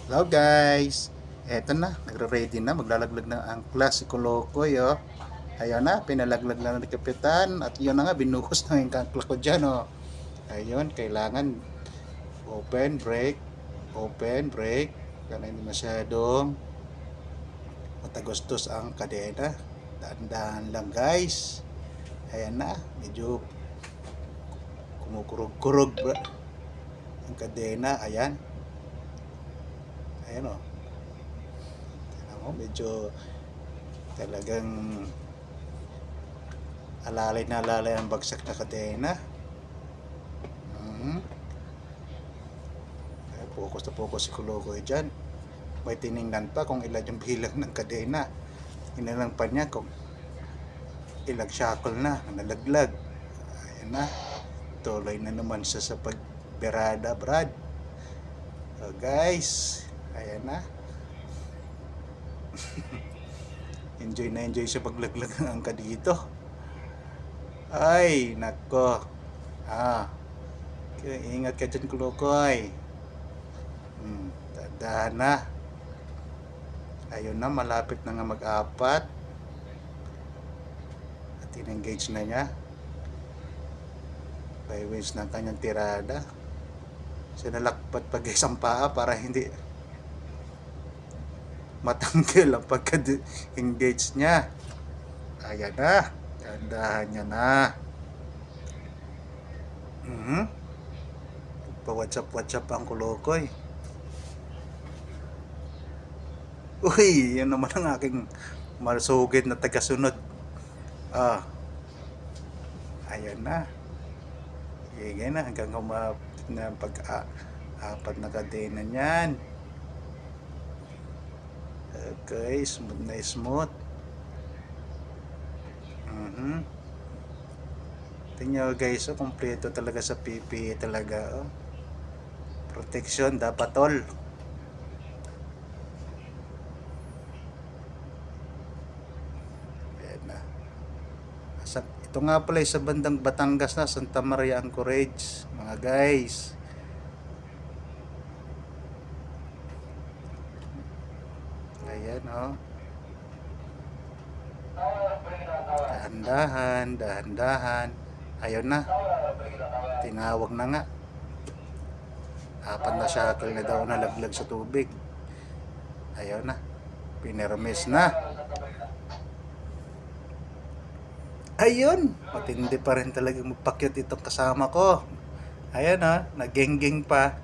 Hello guys! Eto na, nagre-ready na, maglalaglag na ang Classico Locoy oh. Ayun na, pinalaglag na ng kapitan at yun na nga, binuhos na yung kankla ko dyan oh. Ayun, kailangan open, break, kaya hindi masyadong matagostos ang kadena. Daan-daan lang guys. Ayan na, medyo kumukurog-kurog ba ang kadena, ayan. Ayan oh. Medyo talagang alalay ang bagsak na kadena. Focus na focus si Kulokoy dyan. May tiningnan pa kung ilan yung bilang ng kadena. Inalang pa niya kung ilang shackle na nalaglag. Ayan na, tuloy na naman siya sa pagberada, Brad. So guys, ayan na. enjoy siya paglaglag ng angka dito. Ay nako, ingat ka dyan Kulokoy. Tandaan na. Ayun na, malapit na nga mag-apat at in-engage na niya by wins ng kanyang tirada. Sinalakpat pag isang paa para hindi matanggal ang pagka-engage niya. Ayan na, tandahan niya na. Pa-WhatsApp ang Kulokoy. Uy, yan naman ang aking masugid na tagasunod. Ayan na. Higay na hanggang kumapit na pag-apat na kadena niyan. Okay, smooth na smooth. Tingnan nyo guys, kompleto talaga sa PP talaga. Protection dapat all. Ayan na. Ito nga pala sa bandang Batangas na, Santa Maria Anchorage, mga guys. Ayan oh. Dahan-dahan. Ayun na. Tinawag na nga. Apat na shackle na daw nalaglag sa tubig. Ayun na. Pinermis na. Ayun. Matindi pa rin talaga magpakyut itong kasama ko. Ayun ha. Nagenggeng pa.